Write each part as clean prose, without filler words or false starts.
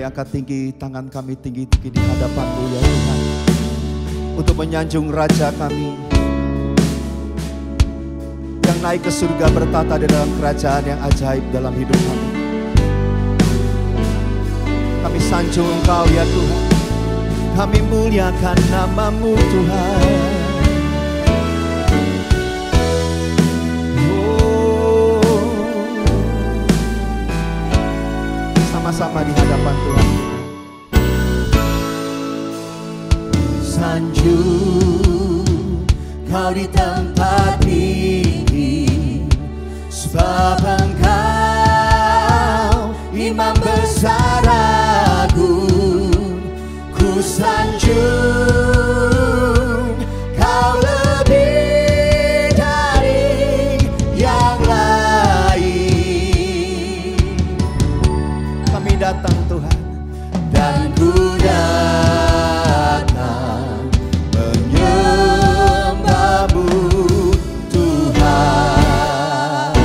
kami angkat tinggi, tangan kami tinggi-tinggi di hadapan-Mu ya Tuhan, untuk menyanjung Raja kami yang naik ke surga bertata di dalam kerajaan yang ajaib dalam hidup kami. Kami sanjung Engkau ya Tuhan, kami muliakan nama-Mu Tuhan. Sama-sama di hadapan Tuhan. Sanjung Kau di tempat ini, sebab Engkau Imam besar agung. Ku sanjung Kau lebih dari yang lain. Kami datang Tuhan, dan ku datang menyembah-Mu Tuhan.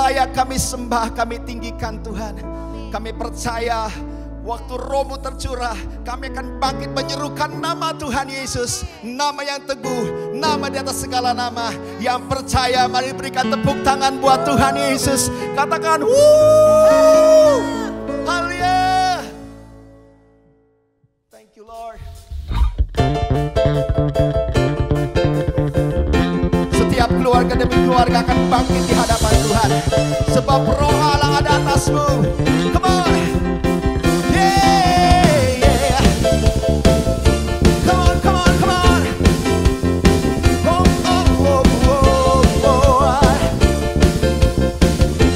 layak kami sembah, kami tinggikan Tuhan. Kami percaya waktu Roh-Mu tercurah, kami akan bangkit menyerukan nama Tuhan Yesus. Nama yang teguh, nama di atas segala nama. Yang percaya, mari berikan tepuk tangan buat Tuhan Yesus. Katakan, wuuu, haleluya. Thank you Lord. Setiap keluarga demi keluarga akan bangkit di hadapan Tuhan. Sebab Roh Allah ada atasmu. Come on. Yeah, yeah. Come on, come on, come on. Oh, oh, oh, oh, oh.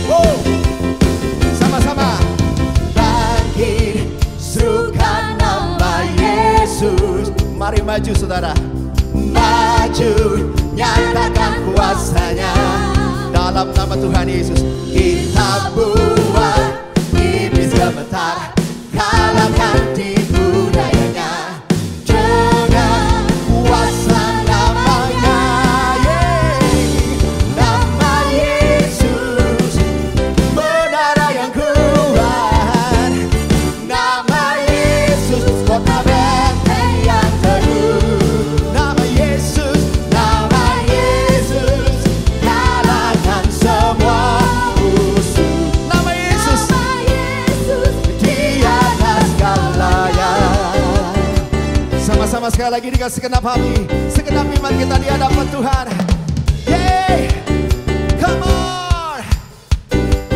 Oh. Sama-sama. Bangkit, serukan nama Yesus. Mari maju saudara. Maju, nyatakan kuasanya. Dalam nama Tuhan Yesus kita buat iblis gemetar, kalahkan tipu dayanya dengan kuasa namanya. Nama Yesus benar yang kuat. Nama Yesus kota benteng yang teguh. Nama Yesus kalahkan semua musuh. Nama Yesus di atas segalanya. Sama-sama sekali lagi dengan segenap hati, segenap iman kita di hadapan Tuhan. Yeay, come on,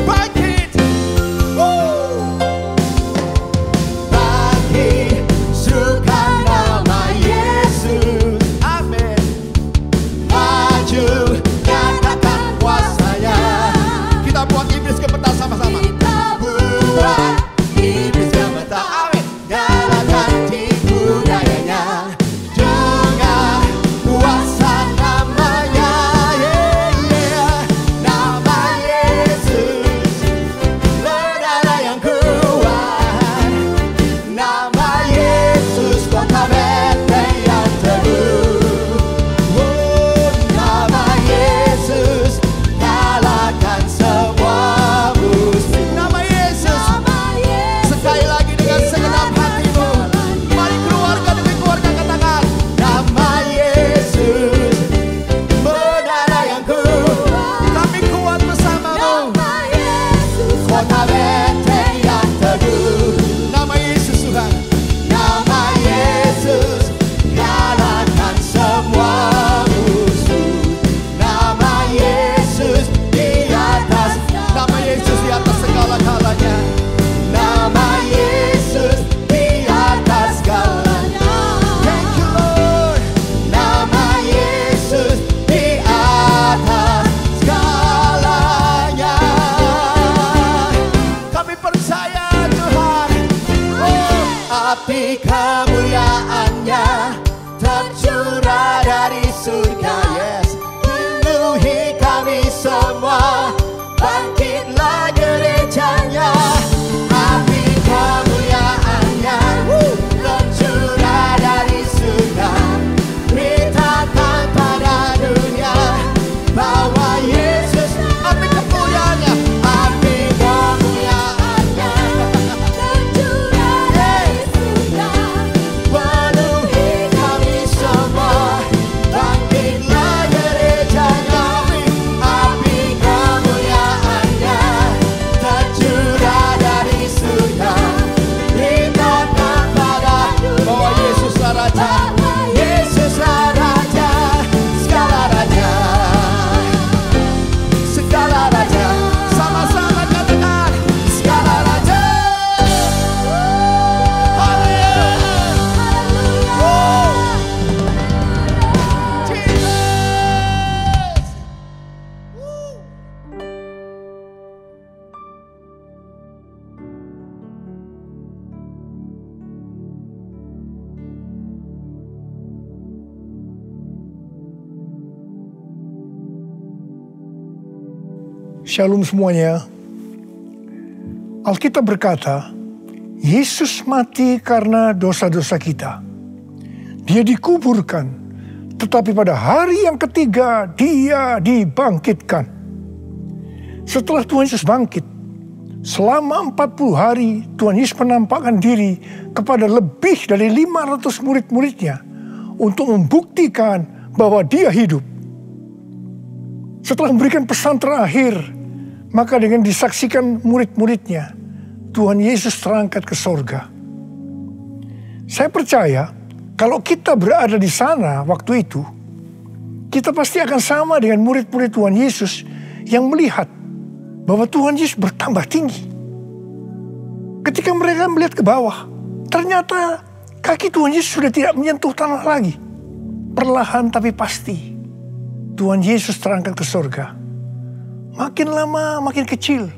bangkit, bangkit, serukan nama Yesus. Amin. Maju, nyatakan kuasanya. Kita buat iblis gemetar sama-sama. Kita buat iblis gemetar. Amin. Nyalakan tipu dayanya dengan kuasa namanya. Yeah, yeah. Nama Yesus benar yang kuat. Nama Yesus kota benteng yang teguh. Oh, nama Yesus kalahkan semua musuh. Nama Yesus. Sekali lagi dengan segenap hatimu. Mari keluarga demi keluarga katakan, nama Yesus benar yang kuat. Kami kuat bersamamu. Kota benteng yang teguh. Nama Yesus Tuhan. Nama Yesus kalahkan semua musuh. Nama Yesus di atas. Nama Yesus di atas segala-galanya. Nama Yesus di atas segalanya. Thank you Lord. Nama Yesus di atas segalanya. Kami percaya Tuhan. Oh, api kemuliaan-Nya tercurah dari surga. Yes, penuhi kami semua. Bangkitlah gereja-Nya. Api kemuliaan-Nya tercurah dari surga. Beritakan pada dunia bahwa Yesus, api kemuliaan-Nya, api kemuliaan-Nya tercurah dari surga. Penuhi kami semua. Bangkitlah gereja-Nya. Api kemuliaan-Nya tercurah dari surga. Beritakan pada bahwa Yesuslah Raja. Yesuslah Raja. Segala Raja. Segala Raja. Sama-sama katakan, segala Raja. Haleluya. Jesus. Shalom semuanya. Alkitab berkata, Yesus mati karena dosa-dosa kita. Dia dikuburkan, tetapi pada hari yang ketiga Dia dibangkitkan. Setelah Tuhan Yesus bangkit, selama 40 hari Tuhan Yesus menampakkan diri kepada lebih dari 500 murid-muridnya untuk membuktikan bahwa dia hidup. Setelah memberikan pesan terakhir, maka dengan disaksikan murid-muridnya, Tuhan Yesus terangkat ke sorga. Saya percaya kalau kita berada di sana waktu itu, kita pasti akan sama dengan murid-murid Tuhan Yesus yang melihat bahwa Tuhan Yesus bertambah tinggi. Ketika mereka melihat ke bawah, ternyata kaki Tuhan Yesus sudah tidak menyentuh tanah lagi. Perlahan tapi pasti, Tuhan Yesus terangkat ke sorga. Makin lama makin kecil,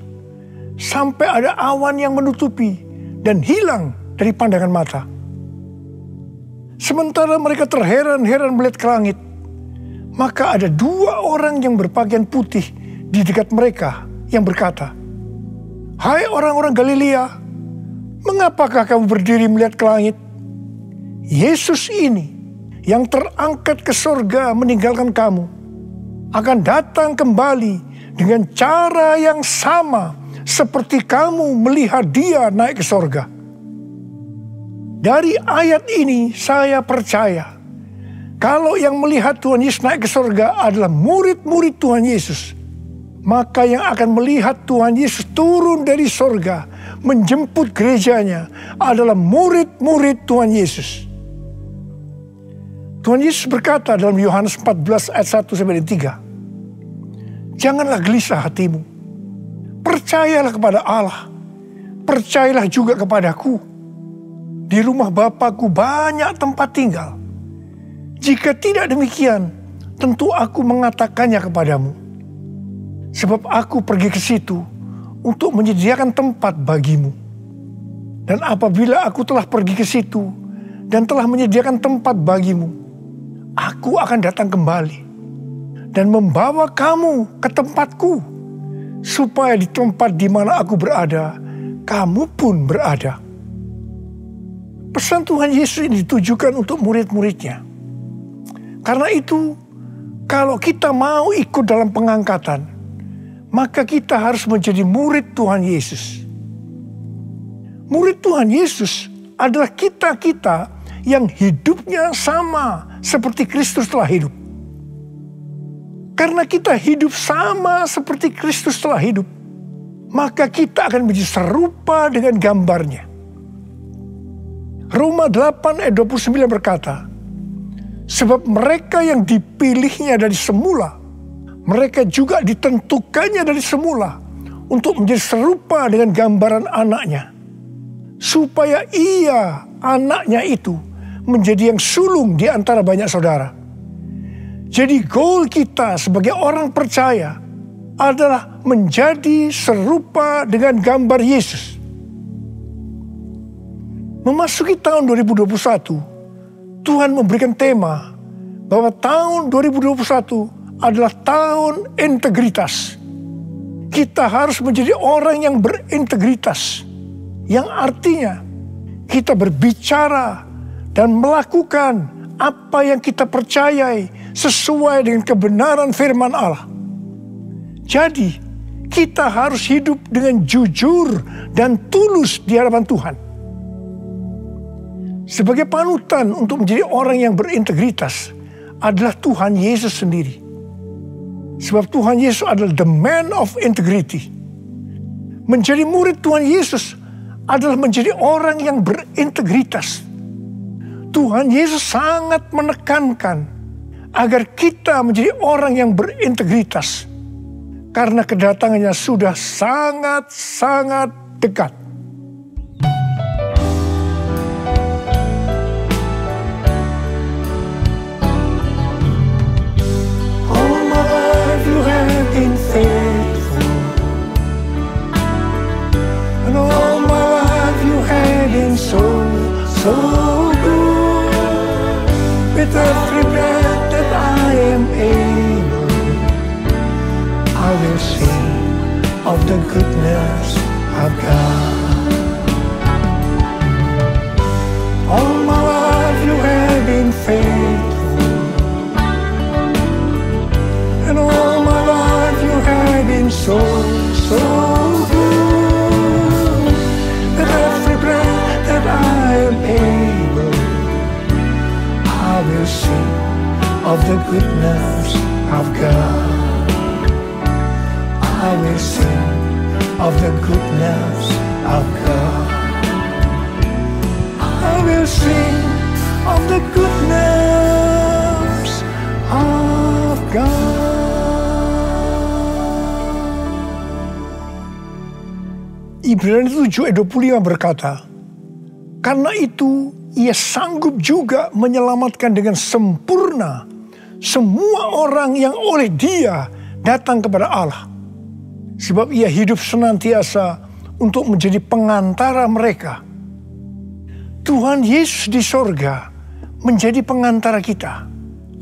sampai ada awan yang menutupi dan hilang dari pandangan mata. Sementara mereka terheran-heran melihat ke langit, maka ada 2 orang yang berpakaian putih di dekat mereka yang berkata, "Hai orang-orang Galilea, mengapakah kamu berdiri melihat ke langit? Yesus ini yang terangkat ke sorga meninggalkan kamu, akan datang kembali dengan cara yang sama seperti kamu melihat dia naik ke sorga." Dari ayat ini saya percaya kalau yang melihat Tuhan Yesus naik ke sorga adalah murid-murid Tuhan Yesus, maka yang akan melihat Tuhan Yesus turun dari sorga menjemput gerejanya adalah murid-murid Tuhan Yesus. Tuhan Yesus berkata dalam Yohanes 14 ayat 1-3, "Janganlah gelisah hatimu, percayalah kepada Allah, percayalah juga kepadaku. Di rumah Bapa-Ku banyak tempat tinggal. Jika tidak demikian, tentu aku mengatakannya kepadamu. Sebab aku pergi ke situ untuk menyediakan tempat bagimu. Dan apabila aku telah pergi ke situ dan telah menyediakan tempat bagimu, aku akan datang kembali dan membawa kamu ke tempatku, supaya di tempat di mana aku berada, kamu pun berada." Pesan Tuhan Yesus ini ditujukan untuk murid-muridnya. Karena itu, kalau kita mau ikut dalam pengangkatan, maka kita harus menjadi murid Tuhan Yesus. Murid Tuhan Yesus adalah kita-kita yang hidupnya sama seperti Kristus telah hidup. Karena kita hidup sama seperti Kristus telah hidup, maka kita akan menjadi serupa dengan gambarnya. Roma 8 ayat 29 berkata, "Sebab mereka yang dipilihnya dari semula, mereka juga ditentukannya dari semula untuk menjadi serupa dengan gambaran anaknya, supaya ia, anaknya itu, menjadi yang sulung di antara banyak saudara." Jadi goal kita sebagai orang percaya adalah menjadi serupa dengan gambar Yesus. Memasuki tahun 2021, Tuhan memberikan tema bahwa tahun 2021 adalah tahun integritas. Kita harus menjadi orang yang berintegritas, yang artinya kita berbicara dan melakukan apa yang kita percayai sesuai dengan kebenaran firman Allah. Jadi, kita harus hidup dengan jujur dan tulus di hadapan Tuhan. Sebagai panutan untuk menjadi orang yang berintegritas adalah Tuhan Yesus sendiri. Sebab Tuhan Yesus adalah the man of integrity. Menjadi murid Tuhan Yesus adalah menjadi orang yang berintegritas. Tuhan Yesus sangat menekankan agar kita menjadi orang yang berintegritas, karena kedatangannya sudah sangat-sangat dekat. So good, with every breath that I am able, I will sing of the goodness of God. All my life you have been faithful, and all my life you have been so, so good. That every breath that I am able, I will sing of the goodness of God. I will sing of the goodness of God. I will sing of the goodness of God. Ibrani 7 ayat 25 berkata, karena itu ia sanggup juga menyelamatkan dengan sempurna semua orang yang oleh Dia datang kepada Allah. Sebab ia hidup senantiasa untuk menjadi pengantara mereka. Tuhan Yesus di sorga menjadi pengantara kita.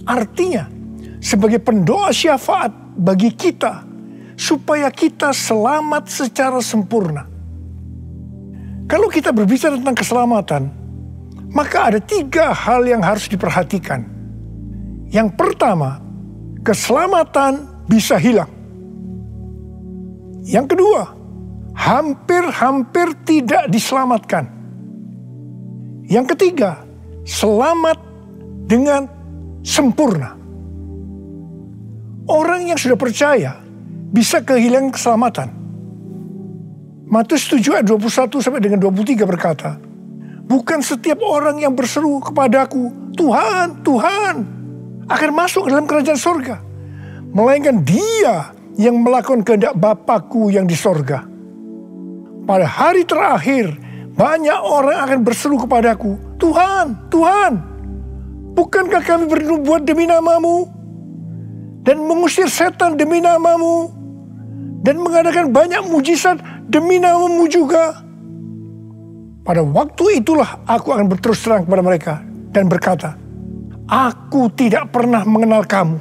Artinya, sebagai pendoa syafaat bagi kita, supaya kita selamat secara sempurna. Kalau kita berbicara tentang keselamatan, maka ada 3 hal yang harus diperhatikan. Yang pertama, keselamatan bisa hilang. Yang kedua, hampir-hampir tidak diselamatkan. Yang ketiga, selamat dengan sempurna. Orang yang sudah percaya bisa kehilangan keselamatan. Matius 7 ayat 21 sampai dengan 23 berkata, bukan setiap orang yang berseru kepadaku, Tuhan, Tuhan, akan masuk ke dalam kerajaan sorga, melainkan dia yang melakukan kehendak Bapakku yang di sorga. Pada hari terakhir, banyak orang akan berseru kepadaku, Tuhan, Tuhan, bukankah kami bernubuat demi namamu, dan mengusir setan demi namamu, dan mengadakan banyak mujizat demi namamu juga? Pada waktu itulah aku akan berterus terang kepada mereka dan berkata, aku tidak pernah mengenal kamu.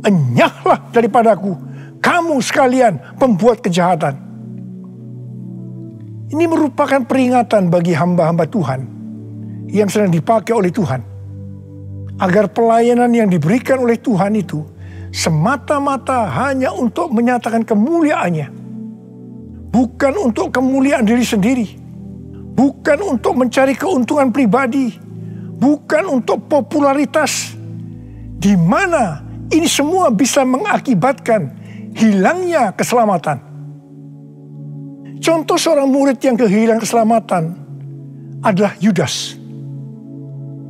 Enyahlah daripadaku, kamu sekalian pembuat kejahatan. Ini merupakan peringatan bagi hamba-hamba Tuhan yang sedang dipakai oleh Tuhan, agar pelayanan yang diberikan oleh Tuhan itu semata-mata hanya untuk menyatakan kemuliaannya, bukan untuk kemuliaan diri sendiri, bukan untuk mencari keuntungan pribadi, bukan untuk popularitas, di mana ini semua bisa mengakibatkan hilangnya keselamatan. Contoh seorang murid yang kehilangan keselamatan adalah Yudas.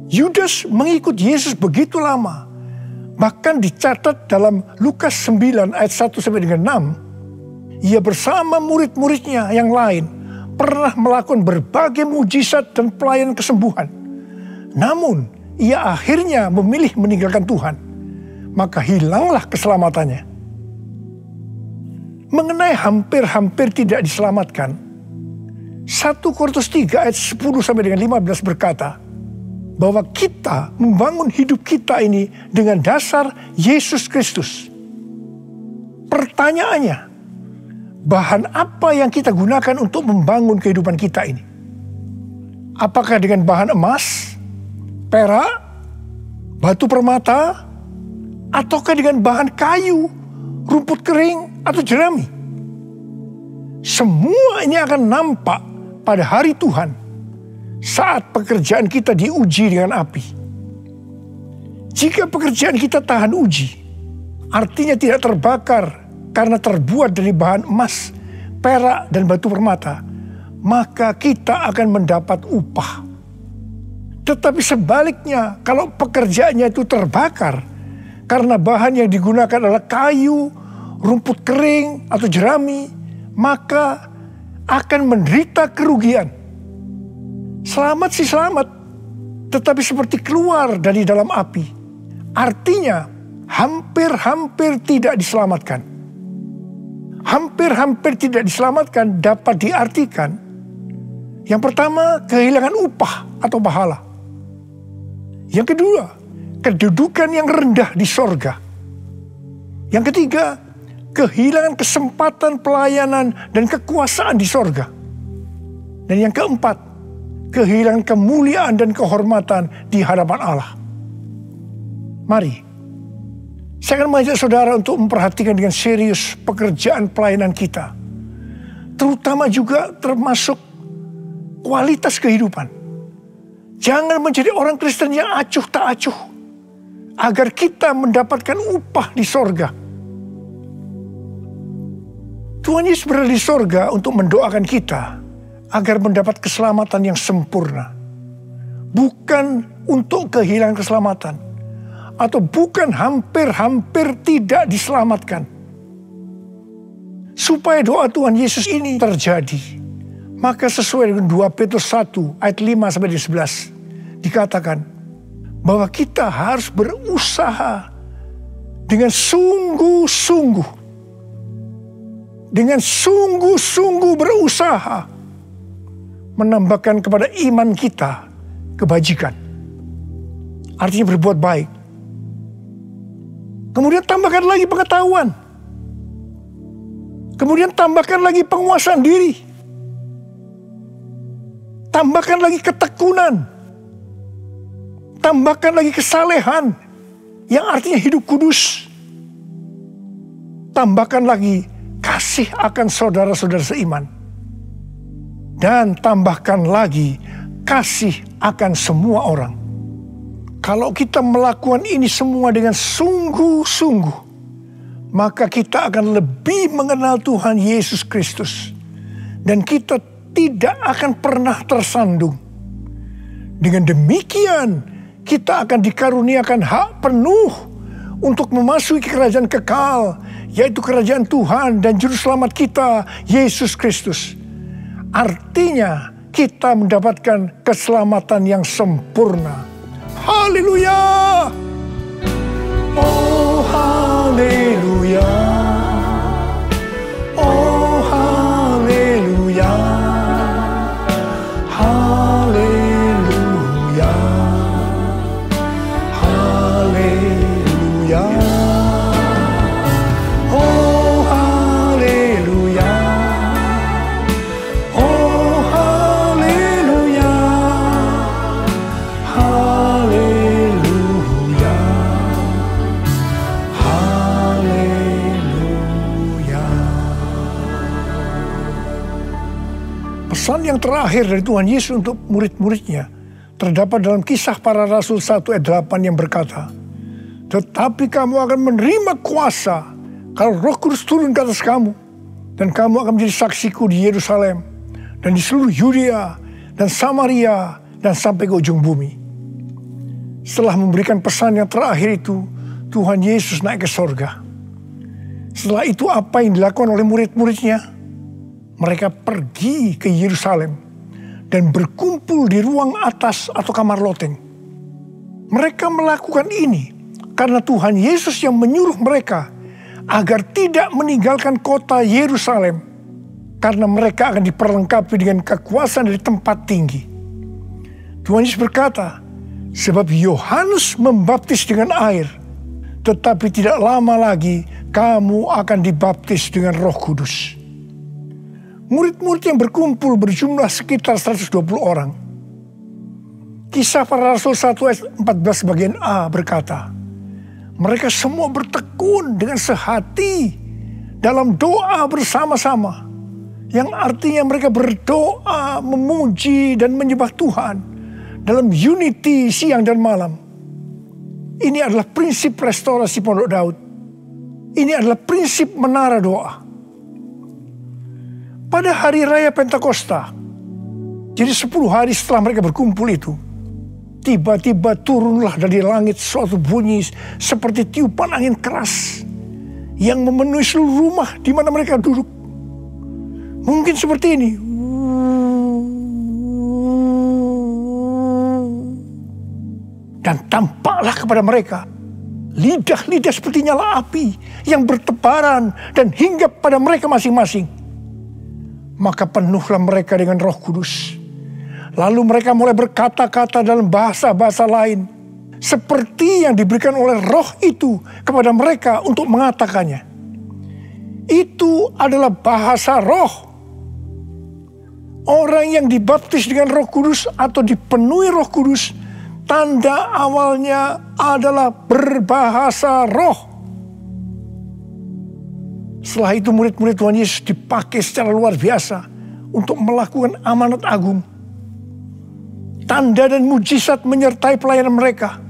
Yudas mengikut Yesus begitu lama, bahkan dicatat dalam Lukas 9 ayat 1 sampai dengan 6, ia bersama murid-muridnya yang lain pernah melakukan berbagai mujizat dan pelayanan kesembuhan. Namun, ia akhirnya memilih meninggalkan Tuhan. Maka hilanglah keselamatannya. Mengenai hampir-hampir tidak diselamatkan, 1 Korintus 3 ayat 10 sampai dengan 15 berkata, bahwa kita membangun hidup kita ini dengan dasar Yesus Kristus. Pertanyaannya, bahan apa yang kita gunakan untuk membangun kehidupan kita ini? Apakah dengan bahan emas, perak, batu permata, ataukah dengan bahan kayu, rumput kering, atau jerami? Semua ini akan nampak pada hari Tuhan saat pekerjaan kita diuji dengan api. Jika pekerjaan kita tahan uji, artinya tidak terbakar karena terbuat dari bahan emas, perak, dan batu permata, maka kita akan mendapat upah. Tetapi sebaliknya, kalau pekerjaannya itu terbakar karena bahan yang digunakan adalah kayu, rumput kering, atau jerami, maka akan menderita kerugian. Selamat sih selamat, tetapi seperti keluar dari dalam api. Artinya, hampir-hampir tidak diselamatkan. Hampir-hampir tidak diselamatkan dapat diartikan, yang pertama, kehilangan upah atau pahala. Yang kedua, kedudukan yang rendah di sorga. Yang ketiga, kehilangan kesempatan pelayanan dan kekuasaan di sorga. Dan yang keempat, kehilangan kemuliaan dan kehormatan di hadapan Allah. Mari, Saya akan mengajak saudara untuk memperhatikan dengan serius pekerjaan pelayanan kita. Terutama juga termasuk kualitas kehidupan. Jangan menjadi orang Kristen yang acuh tak acuh. Agar kita mendapatkan upah di sorga. Tuhan Yesus berada di sorga untuk mendoakan kita agar mendapat keselamatan yang sempurna. Bukan untuk kehilangan keselamatan. Atau bukan hampir-hampir tidak diselamatkan. Supaya doa Tuhan Yesus ini terjadi, maka sesuai dengan 2 Petrus 1 ayat 5-11 dikatakan bahwa kita harus berusaha dengan sungguh-sungguh. Dengan sungguh-sungguh berusaha menambahkan kepada iman kita kebajikan. Artinya berbuat baik. Kemudian tambahkan lagi pengetahuan. Kemudian tambahkan lagi penguasaan diri. Tambahkan lagi ketekunan. Tambahkan lagi kesalehan. Yang artinya hidup kudus. Tambahkan lagi kasih akan saudara-saudara seiman. Dan tambahkan lagi kasih akan semua orang. Kalau kita melakukan ini semua dengan sungguh-sungguh, maka kita akan lebih mengenal Tuhan Yesus Kristus. Dan kita tidak akan pernah tersandung. Dengan demikian, kita akan dikaruniakan hak penuh untuk memasuki kerajaan kekal, yaitu kerajaan Tuhan dan Juru Selamat kita, Yesus Kristus. Artinya, kita mendapatkan keselamatan yang sempurna. Haleluya! Oh, haleluya! Oh, haleluya! Haleluya! Haleluya! Oh, haleluya! Oh, haleluya! Haleluya! Haleluya! Pesan yang terakhir dari Tuhan Yesus untuk murid-muridnya terdapat dalam Kisah Para Rasul 1 ayat 8 yang berkata, "Tetapi kamu akan menerima kuasa kalau Roh Kudus turun ke atas kamu, dan kamu akan menjadi saksiku di Yerusalem dan di seluruh Yudea dan Samaria dan sampai ke ujung bumi." Setelah memberikan pesan yang terakhir itu, Tuhan Yesus naik ke sorga. Setelah itu apa yang dilakukan oleh murid-muridnya? Mereka pergi ke Yerusalem dan berkumpul di ruang atas atau kamar loteng. Mereka melakukan ini karena Tuhan Yesus yang menyuruh mereka agar tidak meninggalkan kota Yerusalem, karena mereka akan diperlengkapi dengan kekuasaan dari tempat tinggi. Tuhan Yesus berkata, "Sebab Yohanes membaptis dengan air, tetapi tidak lama lagi kamu akan dibaptis dengan Roh Kudus." Murid-murid yang berkumpul berjumlah sekitar 120 orang. Kisah Para Rasul 1 ayat 14 bagian A berkata, mereka semua bertekun dengan sehati dalam doa bersama-sama. Yang artinya mereka berdoa, memuji dan menyembah Tuhan dalam unity siang dan malam. Ini adalah prinsip restorasi Pondok Daud. Ini adalah prinsip menara doa. Pada hari raya Pentakosta, jadi 10 hari setelah mereka berkumpul itu, tiba-tiba turunlah dari langit suatu bunyi seperti tiupan angin keras yang memenuhi seluruh rumah di mana mereka duduk. Mungkin seperti ini. Dan tampaklah kepada mereka lidah-lidah seperti nyala api yang bertebaran dan hinggap pada mereka masing-masing. Maka penuhlah mereka dengan Roh Kudus. Lalu mereka mulai berkata-kata dalam bahasa-bahasa lain, seperti yang diberikan oleh Roh itu kepada mereka untuk mengatakannya. Itu adalah bahasa Roh. Orang yang dibaptis dengan Roh Kudus atau dipenuhi Roh Kudus, tanda awalnya adalah berbahasa roh. Setelah itu murid-murid Tuhan Yesus dipakai secara luar biasa untuk melakukan amanat agung. Tanda dan mujizat menyertai pelayanan mereka.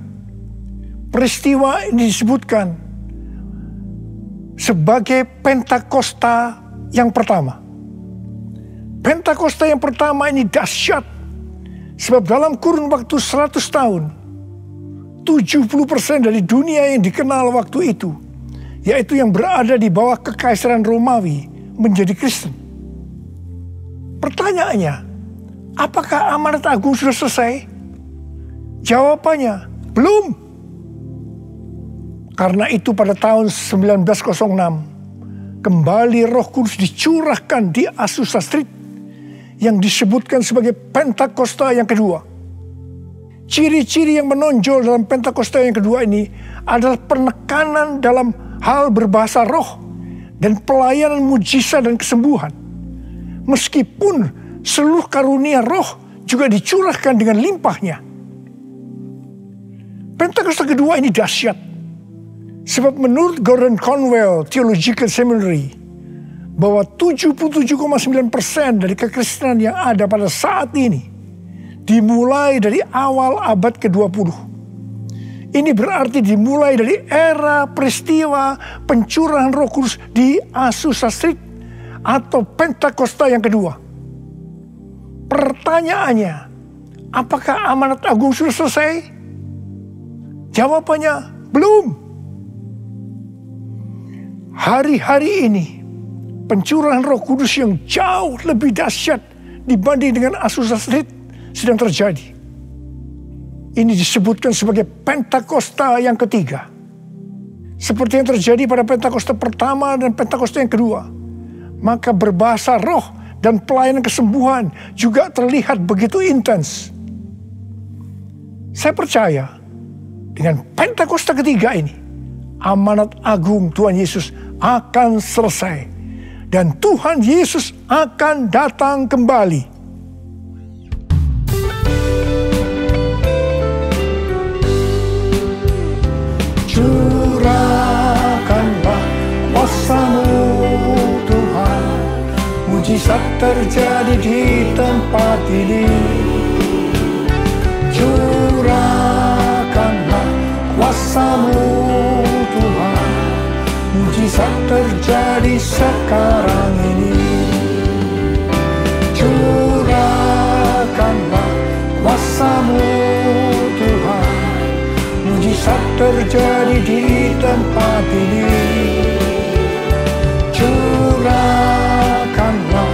Peristiwa ini disebutkan sebagai Pentakosta yang pertama. Pentakosta yang pertama ini dahsyat. Sebab dalam kurun waktu 100 tahun, 70% dari dunia yang dikenal waktu itu, yaitu yang berada di bawah kekaisaran Romawi, menjadi Kristen. Pertanyaannya, apakah amanat agung sudah selesai? Jawabannya, belum. Karena itu pada tahun 1906, kembali Roh Kudus dicurahkan di Azusa Street yang disebutkan sebagai Pentakosta yang kedua. Ciri-ciri yang menonjol dalam Pentakosta yang kedua ini adalah penekanan dalam hal berbahasa roh dan pelayanan mujizat dan kesembuhan. Meskipun seluruh karunia roh juga dicurahkan dengan limpahnya. Pentakosta kedua ini dahsyat. Sebab menurut Gordon Conwell Theological Seminary, bahwa 77,9% dari kekristenan yang ada pada saat ini dimulai dari awal abad ke-20. Ini berarti dimulai dari era peristiwa pencurahan Roh Kudus di Azusa Street atau Pentakosta yang kedua. Pertanyaannya, apakah amanat agung sudah selesai? Jawabannya, belum. Hari-hari ini, pencurahan Roh Kudus yang jauh lebih dahsyat dibanding dengan Azusa Street sedang terjadi. Ini disebutkan sebagai Pentakosta yang ketiga. Seperti yang terjadi pada Pentakosta pertama dan Pentakosta yang kedua. Maka berbahasa roh dan pelayanan kesembuhan juga terlihat begitu intens. Saya percaya dengan Pentakosta ketiga ini, amanat agung Tuhan Yesus akan selesai. Dan Tuhan Yesus akan datang kembali. Curahkanlah kuasa-Mu Tuhan, mujizat terjadi di tempat ini. Curahkanlah kuasa-Mu Tuhan, mujizat terjadi sekarang ini. Curahkanlah kuasa-Mu Tuhan, mujizat terjadi di tempat ini. Curahkanlah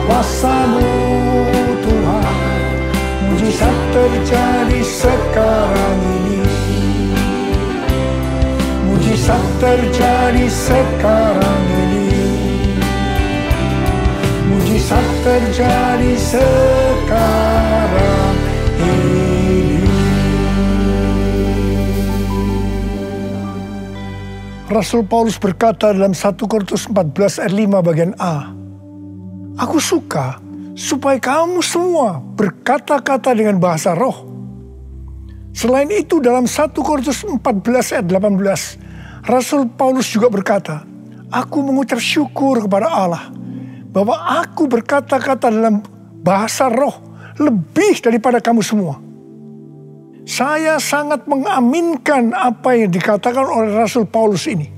kuasa-Mu Tuhan, mujizat terjadi sekarang ini. Mujizat terjadi sekarang ini. Mujizat terjadi sekarang ini. Rasul Paulus berkata dalam 1 Korintus 14 ayat 5 bagian A, "Aku suka supaya kamu semua berkata-kata dengan bahasa roh." Selain itu dalam 1 Korintus 14 ayat 18, Rasul Paulus juga berkata, "Aku mengucap syukur kepada Allah bahwa aku berkata-kata dalam bahasa roh lebih daripada kamu semua." Saya sangat mengaminkan apa yang dikatakan oleh Rasul Paulus ini.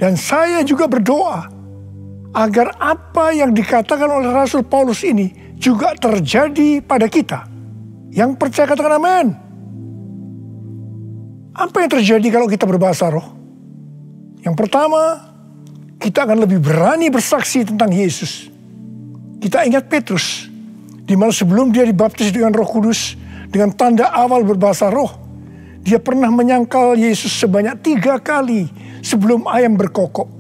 Dan saya juga berdoa agar apa yang dikatakan oleh Rasul Paulus ini juga terjadi pada kita. Yang percaya katakan amin. Apa yang terjadi kalau kita berbahasa roh? Yang pertama, kita akan lebih berani bersaksi tentang Yesus. Kita ingat Petrus, di mana sebelum dia dibaptis dengan Roh Kudus, dengan tanda awal berbahasa roh, dia pernah menyangkal Yesus sebanyak 3 kali sebelum ayam berkokok.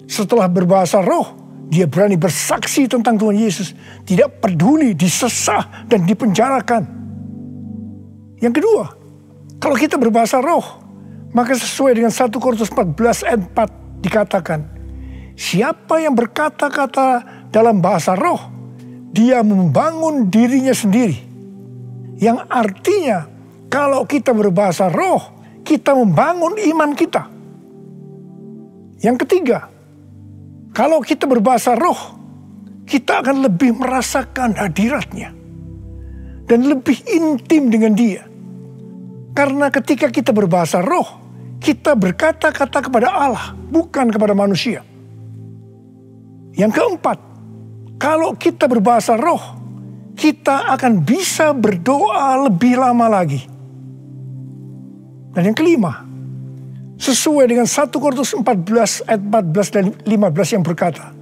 Setelah berbahasa roh, dia berani bersaksi tentang Tuhan Yesus, tidak peduli disesah dan dipenjarakan. Yang kedua, kalau kita berbahasa roh, maka sesuai dengan 1 Korintus 14 ayat 4 dikatakan, siapa yang berkata-kata dalam bahasa roh, dia membangun dirinya sendiri. Yang artinya, kalau kita berbahasa roh, kita membangun iman kita. Yang ketiga, Kalau kita berbahasa roh, kita akan lebih merasakan hadiratnya. Dan lebih intim dengan dia. Karena ketika kita berbahasa roh, kita berkata-kata kepada Allah, bukan kepada manusia. Yang keempat, kalau kita berbahasa roh, kita akan bisa berdoa lebih lama lagi. Dan yang kelima, sesuai dengan 1 Korintus 14 ayat 14 dan 15 yang berkata,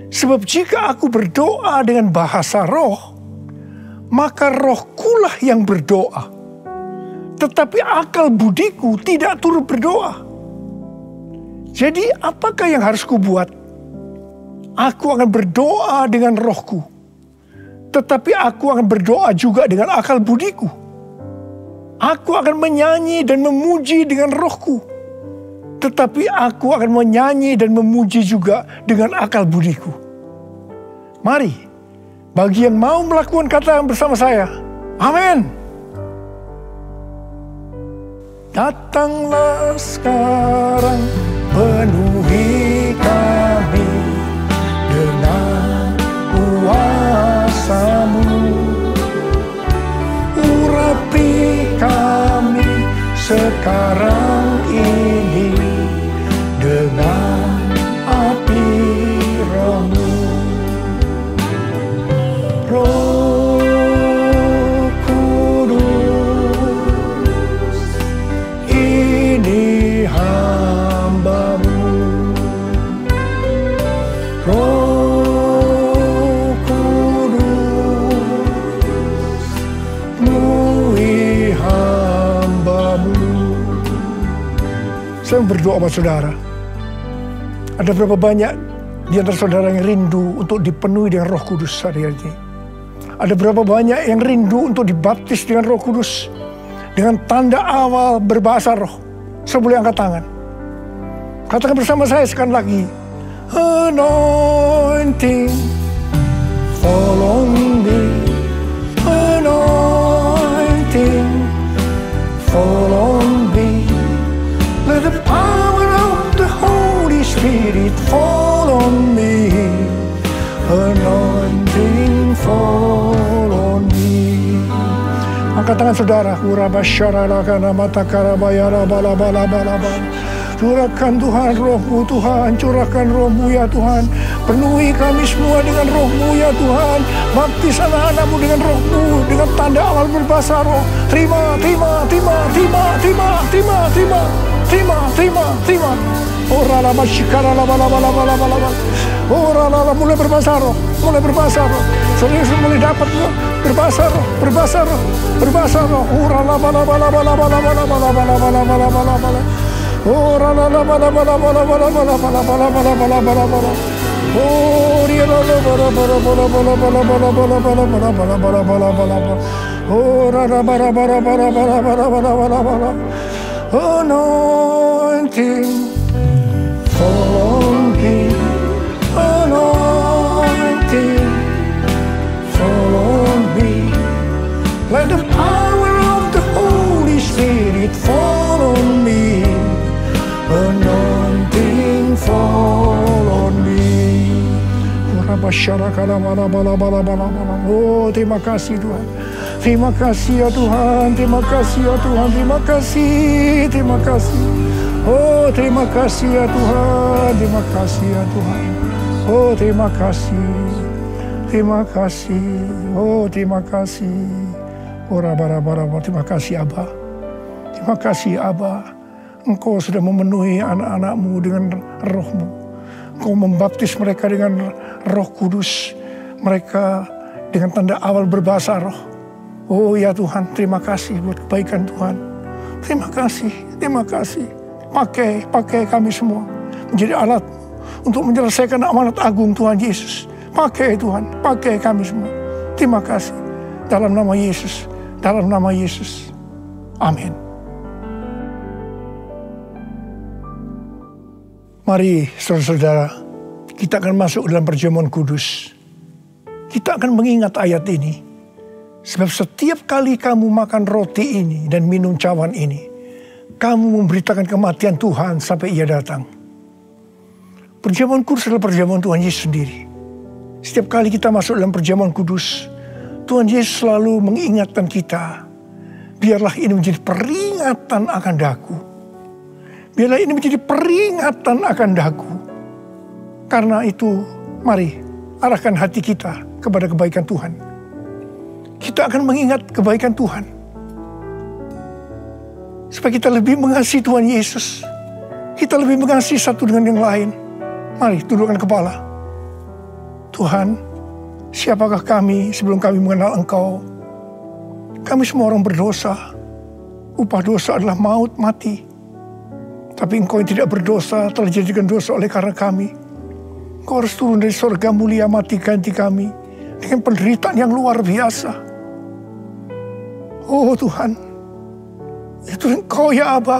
sebab jika aku berdoa dengan bahasa roh, maka rohkulah yang berdoa. Tetapi akal budiku tidak turut berdoa. Jadi apakah yang harus kubuat? Aku akan berdoa dengan rohku. Tetapi aku akan berdoa juga dengan akal budiku. Aku akan menyanyi dan memuji dengan rohku. Tetapi aku akan menyanyi dan memuji juga dengan akal budiku. Mari. Bagi yang mau melakukan kata bersama saya, amin. Datanglah sekarang, penuhi kami dengan kuasa-Mu. Urapi kami sekarang ini dengan api Roh-Mu. Roh Kudus, ini hamba-Mu. Roh Kudus, penuhi hamba-Mu. Saya berdoa buat saudara. Ada berapa banyak di antara saudara yang rindu untuk dipenuhi dengan Roh Kudus hari ini? Ada berapa banyak yang rindu untuk dibaptis dengan Roh Kudus, dengan tanda awal berbahasa roh? Saya boleh angkat tangan. Katakan bersama saya sekali lagi. Anointing, fall on me. Anointing, fall on me. Let the power of the Holy Spirit fall on me. Anointing fall on me. Angkat tangan saudara. Curahkan Tuhan Roh-Mu Tuhan. Curahkan Roh-Mu ya Tuhan. Penuhi kami semua dengan Roh-Mu ya Tuhan. Baptis anak-anak-Mu dengan Roh-Mu. Dengan tanda awal berbahasa roh. Terima. Ora la masyikara la bala. Ora la mulai berbahasa roh. Serius mulai dapat berbahasa roh. Ora la bala. Ora la bala. Oh dia la bala. Ora la bala. Anointing, fall on me. Anointing, fall on me. Let the power of the Holy Spirit fall on me. Anointing, fall on me. Oh, terima kasih Tuhan. Terima kasih ya Tuhan. Terima kasih ya Tuhan. Terima kasih. Oh, terima kasih ya Tuhan. Terima kasih ya Tuhan. Oh, terima kasih. Oh, terima kasih. Ora bara. Terima kasih Abba. Terima kasih Abba. Engkau sudah memenuhi anak-anak-Mu dengan Roh-Mu. Engkau membaptis mereka dengan Roh Kudus. Mereka dengan tanda awal berbahasa roh. Oh ya Tuhan, terima kasih buat kebaikan Tuhan. Terima kasih. Pakai kami semua menjadi alat untuk menyelesaikan amanat agung Tuhan Yesus. Pakai Tuhan, pakai kami semua. Terima kasih. Dalam nama Yesus. Amin. Mari saudara-saudara, kita akan masuk dalam perjamuan kudus. Kita akan mengingat ayat ini. Sebab setiap kali kamu makan roti ini dan minum cawan ini, kamu memberitakan kematian Tuhan sampai Ia datang. Perjamuan kudus adalah perjamuan Tuhan Yesus sendiri. Setiap kali kita masuk dalam perjamuan kudus, Tuhan Yesus selalu mengingatkan kita, biarlah ini menjadi peringatan akan daku. Biarlah ini menjadi peringatan akan daku. Karena itu, mari arahkan hati kita kepada kebaikan Tuhan. Kita akan mengingat kebaikan Tuhan. Supaya kita lebih mengasihi Tuhan Yesus. Kita lebih mengasihi satu dengan yang lain. Mari tundukkan kepala. Tuhan, siapakah kami sebelum kami mengenal Engkau? Kami semua orang berdosa. Upah dosa adalah maut, mati. Tapi Engkau yang tidak berdosa telah dijadikan dosa oleh karena kami. Engkau harus turun dari surga mulia, mati ganti kami dengan penderitaan yang luar biasa. Oh Tuhan, itu Engkau ya Aba.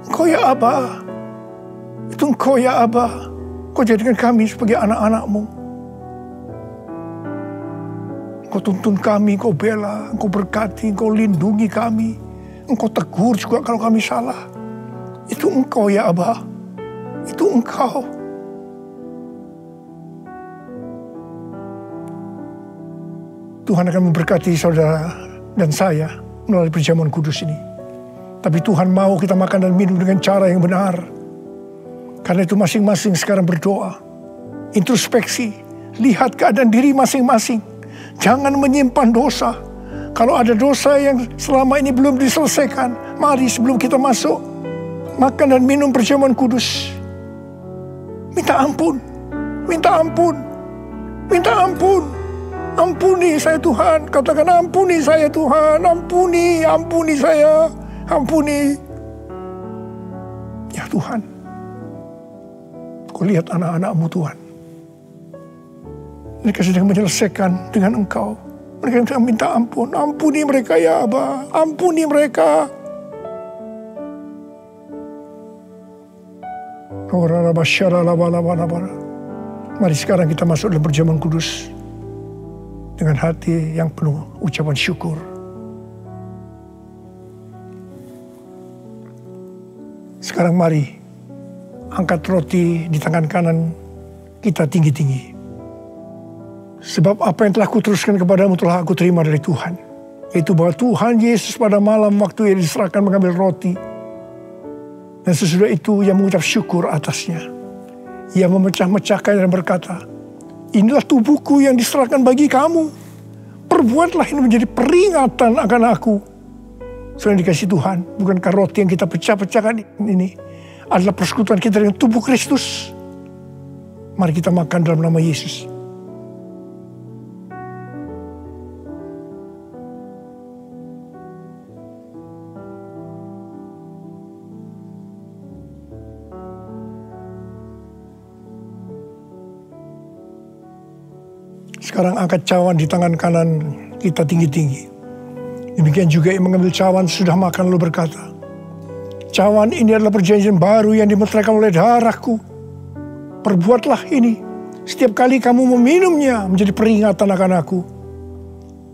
Engkau ya Aba. Itu Engkau ya Aba. Engkau jadikan kami sebagai anak-anak-Mu. Engkau tuntun kami, Engkau bela, Engkau berkati, Engkau lindungi kami. Engkau tegur juga kalau kami salah. Itu Engkau ya Aba. Itu Engkau. Tuhan akan memberkati saudara dan saya melalui perjamuan kudus ini. Tapi Tuhan mau kita makan dan minum dengan cara yang benar. Karena itu masing-masing sekarang berdoa. Introspeksi. Lihat keadaan diri masing-masing. Jangan menyimpan dosa. Kalau ada dosa yang selama ini belum diselesaikan, mari sebelum kita masuk makan dan minum perjamuan kudus, minta ampun. Minta ampun. Minta ampun. Ampuni saya Tuhan. Katakan ampuni saya Tuhan. Ampuni saya. Ampuni. Ya Tuhan, Kau lihat anak-anak-Mu Tuhan. Mereka sedang menyelesaikan dengan Engkau. Mereka sedang minta ampun. Ampuni mereka ya Aba. Ampuni mereka. Mari sekarang kita masuk dalam perjamuan kudus dengan hati yang penuh ucapan syukur. Sekarang mari angkat roti di tangan kanan kita tinggi-tinggi. Sebab apa yang telah kuteruskan kepadamu telah aku terima dari Tuhan. Yaitu bahwa Tuhan Yesus pada malam waktu ia diserahkan mengambil roti. Dan sesudah itu ia mengucap syukur atasnya. Ia memecah-mecahkan dan berkata, inilah tubuhku yang diserahkan bagi kamu. Perbuatlah ini menjadi peringatan akan aku. Selain dikasih Tuhan, bukankah roti yang kita pecah-pecahkan ini adalah persekutuan kita dengan tubuh Kristus? Mari kita makan dalam nama Yesus. Sekarang angkat cawan di tangan kanan kita tinggi-tinggi. Demikian juga yang mengambil cawan sudah makan lalu berkata, cawan ini adalah perjanjian baru yang dimeteraikan oleh darahku. Perbuatlah ini setiap kali kamu meminumnya menjadi peringatan akan aku.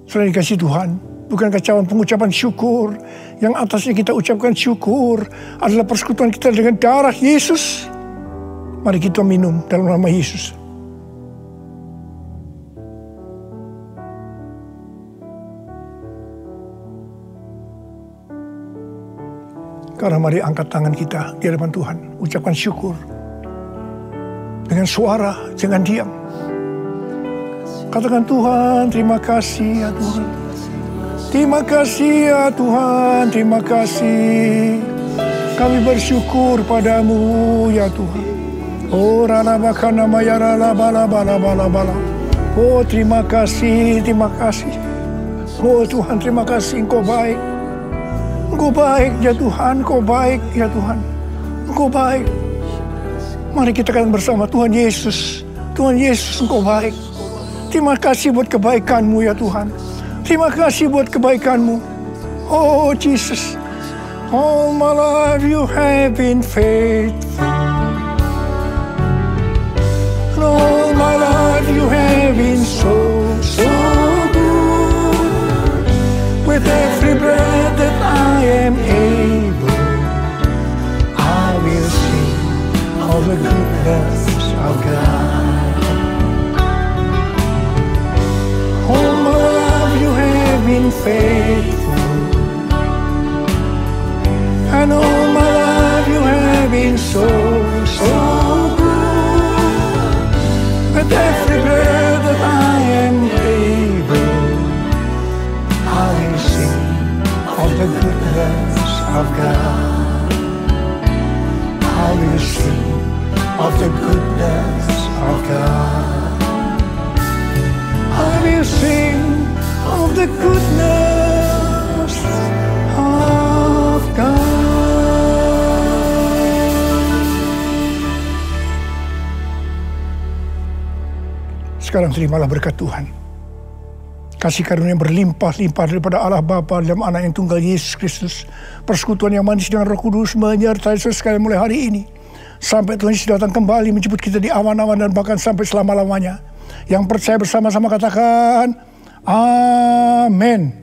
Selain dikasih Tuhan, bukankah cawan pengucapan syukur yang atasnya kita ucapkan syukur adalah persekutuan kita dengan darah Yesus? Mari kita minum dalam nama Yesus. Karena mari angkat tangan kita di hadapan Tuhan. Ucapkan syukur. Dengan suara, jangan diam. Katakan Tuhan, terima kasih ya Tuhan. Terima kasih ya Tuhan, terima kasih. Kami bersyukur padamu ya Tuhan. Oh rala bakana maya rala bala bala bala bala. Oh terima kasih, terima kasih. Oh Tuhan, terima kasih, Engkau baik. Engkau baik ya Tuhan, Engkau baik ya Tuhan. Engkau baik. Mari kita katakan bersama, Tuhan Yesus. Tuhan Yesus, Engkau baik. Terima kasih buat kebaikan-Mu ya Tuhan. Terima kasih buat kebaikan-Mu. Oh Jesus. All my life you have been faithful. And all my life you have been so good. With every breath that I am able, I will sing all the good goodness of God. All my life you have been faithful, and all my life you have been so, so good. With every breath that I am able, I will sing of the goodness of God. I will sing of the goodness of God. I will sing of the goodness of God. Sekarang terimalah berkat Tuhan. Kasih karunia berlimpah-limpah daripada Allah Bapa dalam Anak yang tunggal Yesus Kristus. Persekutuan yang manis dengan Roh Kudus menyertai saudara sekalian mulai hari ini. Sampai Tuhan Yesus datang kembali menjemput kita di awan-awan dan bahkan sampai selama-lamanya. Yang percaya bersama-sama katakan, Amin.